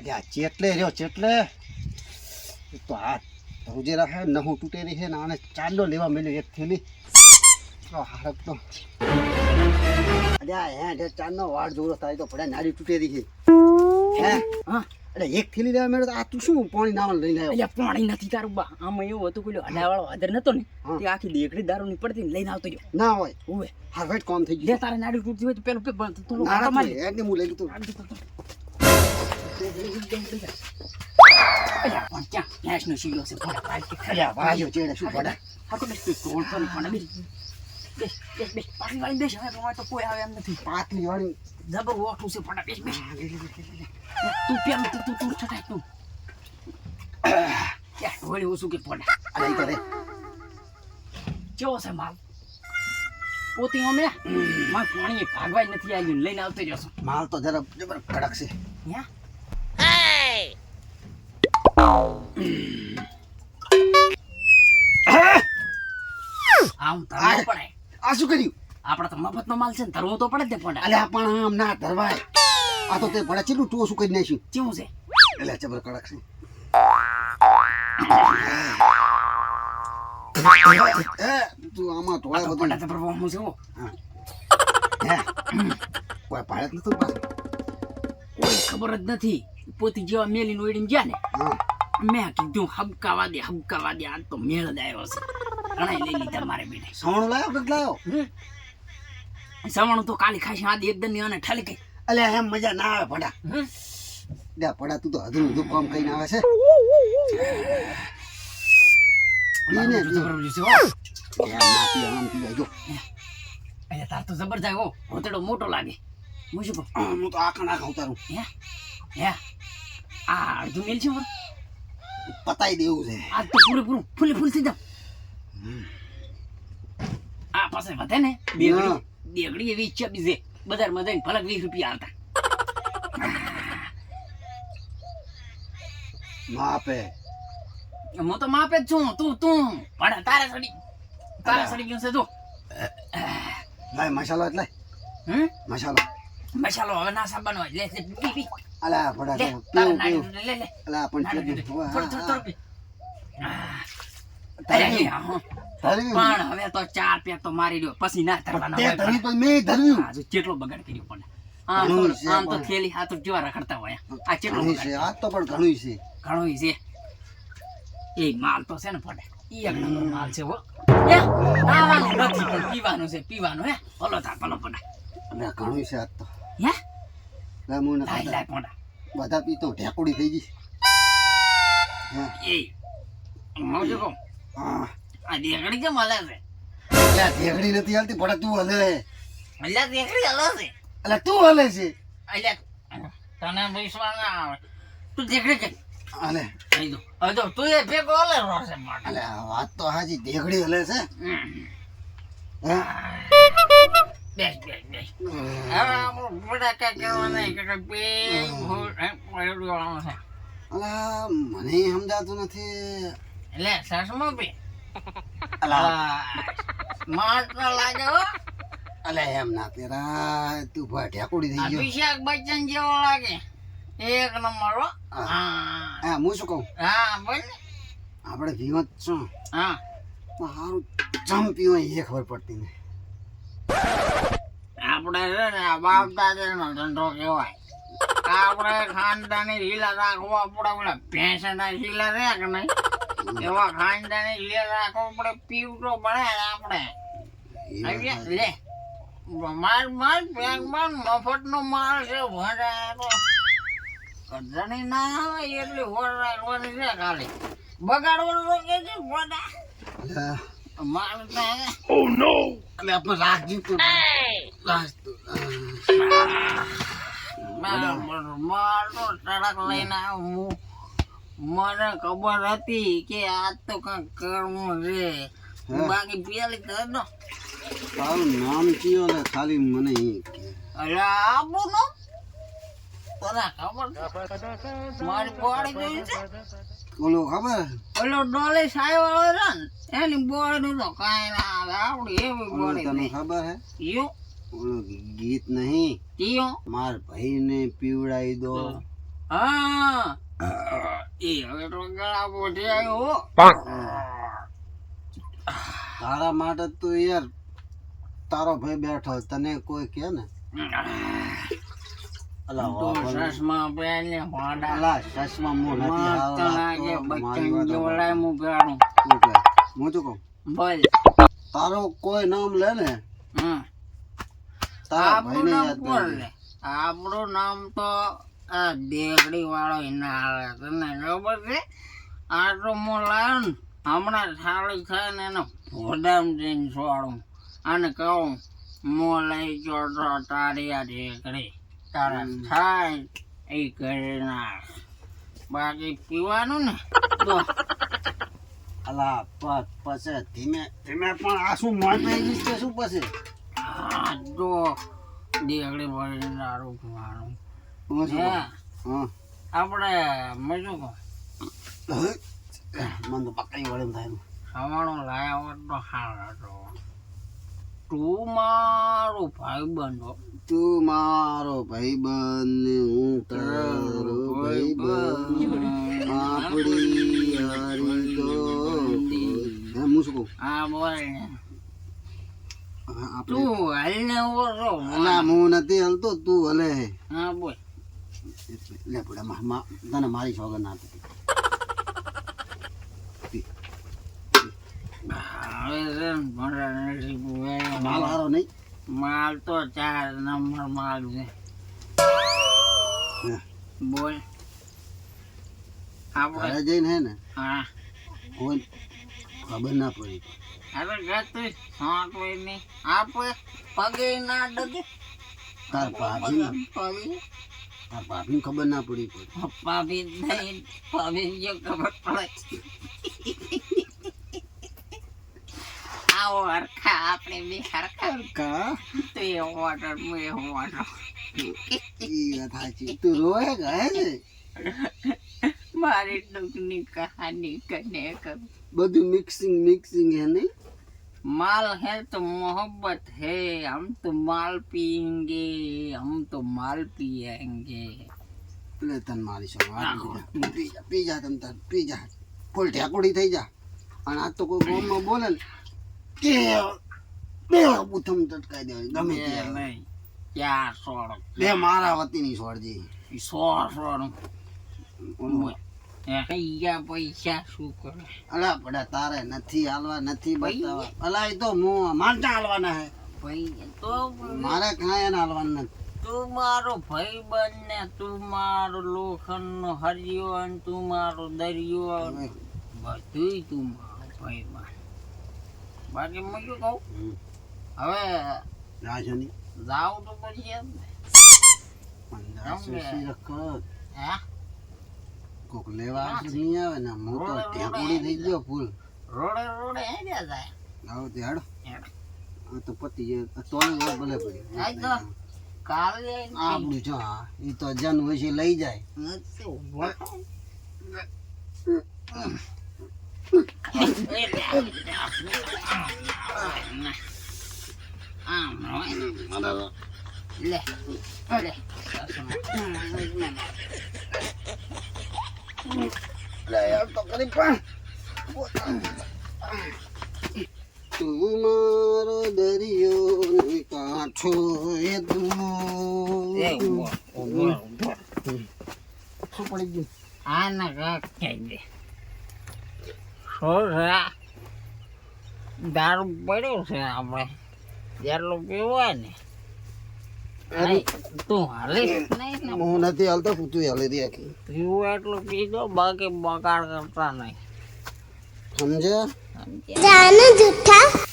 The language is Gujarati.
અલ્યા ચેટલે રહ્યો ચેટલે તો આ ધ્રુજે રાખે નહું તૂટેલી છે ને આને ચાંદો લેવા મળ્યો એક થેલી હારક તો અલ્યા હે ચાંદનો વાળ જોરો થાય તો પડે નાડી તૂટેલી છે હે હા અરે એક થેલી લેવા મળ્યો તો આ તું શું પાણી નાવલ લઈને આવ્યો અલ્યા પાણી નથી તારું બા આમાં એવું હતું કે હડાવાળો હાજર નતો ને તે આખી દેખડી દારૂ ની પડતી લઈને આવતો રહ્યો ના હોય ઓવે હા વેટ કોમ થઈ લે ગયું તારે નાડી તૂટતી હોય તો પેલું થોડું ના મારી એટલે હું લઈ લીધું અલ્યા પણ ક્યાં ગેસ નો શીલો છે પણ પાઈ કે અલ્યા ભાઈઓ ચેડે શું પડે હાકો બેસ કોણ કરી પણ બેસ પાણી વાળી બેસ હવે તમારે તો કોઈ આવે એમ નથી પાતલી વાળી જબર ઓઠું છે પણ બેસ તું પેલું તું છટાય તું યાર વળી ઓછું કે પડે અરે ઈ તો રે કેવો છે માલ પોતી અમે માં પાણી ભાગવાય નથી આવ્યું લઈને આવતો રહ્યો છું માલ તો જરા જબર કડક છે યા આમ ધરવો પડે આ શું કર્યું આપડે તો મફત નો માલ છે ને ધરવો તો પડે જ ને પણ અલ્યા પણ આમ ના ધરવાય આ તો તે પડે ચેટલું ટોસું કરી નાખ્યું કેવું છે એટલે જબર કડક છે તું આમાં ધોળા બધું પડે તો હું છે હે કોઈ પાડત નતું પાછું કોઈ ખબર જ નથી પોતી જેવા મેલીને ઓડીને ગયા ને હા મેં કીધું હબકાવા દે આ તો મેળ જ આવ્યો છે ઘણા લઈ લીધા મારે બેટે સવણું લાયો કે લાયો સવણું તો કાલી ખાસી આદિ એકદમ ની અને ઠલી ગઈ અલ્યા એમ મજા ના આવે પડા લે પડા તું તો હજુ હજુ કામ કઈને આવે છે પીને ના પી આમ પી જો અરે તાર તો જબર જાય હો હોતડો મોટો લાગે હું શું કહું હું તો આખા નાખા ઉતારું હે આ અડધું મેલ છે મારું પતાઈ દેવું છે આજ તો પૂરેપૂરું ફૂલ થઈ જાવ આ પાસે વધે ને દેગડી એવી ઈચ્છા બીજે બજારમાં જઈને ભલક 20 રૂપિયા આવતા માપે હું તો માપે જ છું તું પણ તારે સડી ગયું છે તું લાય મસાલો એટલે મસાલો હવે ના સાબાનો લે પી અલા પડા લે તો તારે પીવું નાડી પીવું લે અલા પણ થોડું પી ધરવી પણ હવે તો 4 પેક તો મારી દો પછી ના ધરવાના હોય ધરવી તો મેં ધરવ્યું આજુ કેટલો બગાડ કર્યો પણ ઘણું છે આમ તો પણ. થેલી હાથ જેવા રખડતા હોય આ કેટલો ઘણું છે આ તો પણ ઘણું છે ઘણું છે એ માલ તો છે ને પડે ઈ એક નંબર માલ છે હો નાવાનું નથી પણ પીવાનું હે ભલો પડે અને ઘણું છે આ તો હે રામું ને લાય પડે બધા પીતો ઢેકોડી થઈ ગઈ એ હું શું કહું હા આ દેગડી કેમ હલે છે અલ્યા ઢેકડી નથી હાલતી પડા તું હલે અલ્યા દેગડી હલે છે અલ્યા તું હલે છે અલ્યા તને વિશ્વાસ ના આવે તું દેગડી કે અલે કહી દો હવે તો તું એ ભેગો હલે રોશે માટે અલ્યા વાત તો હાજી ઢેકડી હલે છે હે બેસ હવે આપણું બધા કઈ કરવા નહીં કે બે પડ્યું છે અલા મને સમજાતું નથી એટલે સસમાં બી અલા માટ ના લાગે હો અલ્યા એમ ના તેરા તું ભાઈ ઢેકોડી થઈ ગયો અભિષેક બચ્ચન જેવો લાગે એક નંબર હો હા હું શું કહું હા બોલ આપણે પીવત છો હા સારું જમ પીવા એ ખબર પડતી નહીં આપણે છે ને બાપ દાદાનો ધંધો કહેવાય આપણે ખાનદાની લીલા રાખવા આપણે ઓલા ભેંસના લીલા રહે કે નહીં એવા ખાનદાની લીલા રાખવા આપણે પીવતો પડે આપણે લે માર બેંકમાં મફતનો માલ છે ભરાય કદાની ના આવે એટલી હોર રાખવાની છે ખાલી બગાડવાનું તો કે છે ભોડા માલ થાય ઓ નો એટલે આપણે રાખજી તો મારો ટડક લઈને આવું મને ખબર હતી કે આ તો કઈ કરવું છે બાકી પેલી તો તારું નામ કયો ને ખાલી મને અરે આપો નો તને ખબર મારી બોડી જોઈ છે ઓલો ખબર ઓલો ડોલે સાયો વાળો છે ને એની બોડી તો કાંઈ ના આવે આપડી એવી બોડી તને ખબર હે યો ઓલો ગીત નહીં કયો માર ભાઈને પીવડાવી દો હા એ હવે તો ગળા બોધી આવ્યો હો. તારા માટે તો યાર તારો ભાઈ બેઠો તને કોઈ કે ને અલા તો વાહ, ચશ્મા પહેરીને હોડા અલા ચશ્મા મું નથી મસ્ત હારો લાગે લાગતો. મારી બચ્ચન વાત જેવો સાંભળ. લાય હું પહેરું. શું કહે? હું શું કહું? બોલ. તારો કોઈ નામ લે ને હમ. તારા આપણું ભાઈને નામ યાદ કોણ કરજે. લે? આપણું નામ તો આ દેગડી વાળો એના આવે તને ખબર છે? આ તો હું લાયો ને હમણાં થાળી થાય ને એને ભોડામ જઈને છોડું અને કહું મો લઈ ગયો તો તારી આ દેગડી તારા થાય એ કરી નાખ. બાકી પીવાનું ને તો અલા પછી ધીમે ધીમે પણ આ શું મોજ થઈ ગઈ છે શું પછી આ તો દેગડી ભરીને દારૂ પીવાનું. હું શું હે, કહું? આપણે મેં શું કહું હા મને તો પકડી વળે એમ થાય ને. ખાવાનો લાયા હોત તો સારો હતો. તું મારો ભાઈબંધ હો. તું મારો ભાઈબંધ ને હું તારો ભાઈબંધ આપણી યારી તો હે હું શું કહું? હા બોલ ને. હા, આપણે તું હાલને ઉભો છો. અલા હું નથી હલતો તું હલે હા બોલ. લે પડા તને મારી સોગન ના આપી. હવે છે ને મારા નથી પીવાય. માલ હારો નહીં માલ તો 4 નંબર માલ છે. હે, બોલ. આપણે ઘરે જઈને હે ને હા કોઈ ખબર ના પડી હવે ગતું હા કોઈ નહીં આપણે પગે ના ડગે. તાર ભાભી પગે તાર ભાભીને ખબર ના પડી ભાભી નહીં ભાભી જો ખબર પડે. આવો હરખા આપણે બે હરખા કા તો એ ઓર્ડર હું એ ઓર્ડર. ઈ વાત સાચી તું રોય ગયે છે મારી દુઃખની કહાની કને કર. બધું મિક્સિંગ હે નહીં माल है तो मोहब्बत है हम तो माल पियेंगे हम तो माल पियेंगे. એટલે તને મારી સોગન પી જા તમ તાર પી જા ફૂલ ઠેકોડી થઈ જા અને આ તો કોઈ ગોમમાં બોલે ને કે બે બુથમ તટકાઈ દેવાની ગમે ये તે नहीं क्या सोड़ બે મારા વતીની છોડજી सोड़ या पैसा શું કરે. અલા પડા તારે નથી હાલવા નથી બતાવવા અલા એ તો હું માનતા હાલવાના હે ભાઈ તો મારે કાંઈ એને હાલવાનું નથી તું મારો ભાઈબંધ ને તું મારો લોખંડ નો હરિયો અને તું મારો દરિયો હવે, બધુંય તું મારો ભાઈબંધ. બાકી હું શું કહું હવે રાજની જાવ તો પછી એમ ને. 1580 રખડ હે કોક લેવા આવશે નહીં આવે ને હું તો ઢેકુડી થઈ ગયો ફૂલ રોડે રોડે હેડ્યા જાય. આવો તે હાડો હેડ. આ તો પતી જાય તોલે વાર ભલે આજ તો પડી કાલે આપણું જો હા એ તો જન હોય છે લઈ જાય નથી ઊભો થાય. આમ હોય ને. લે લે લે યાર તો કરી પણ તું મારો દરિયો ને કાંઠો એ તું એ ઊભો ઊભો ઊભો. શું પડી ગયું આ ના કાક કહી દે છોરા દારૂ પડ્યો છે આપણે જેટલું પીવાય ને. નહીં, તું હાલીશ નહીં ને હું નથી હાલતો તું હાલી દે આખી પીવું એટલું પીજો બાકી બગાડ કરતા નહીં. સમજ્યા સમજ્યા?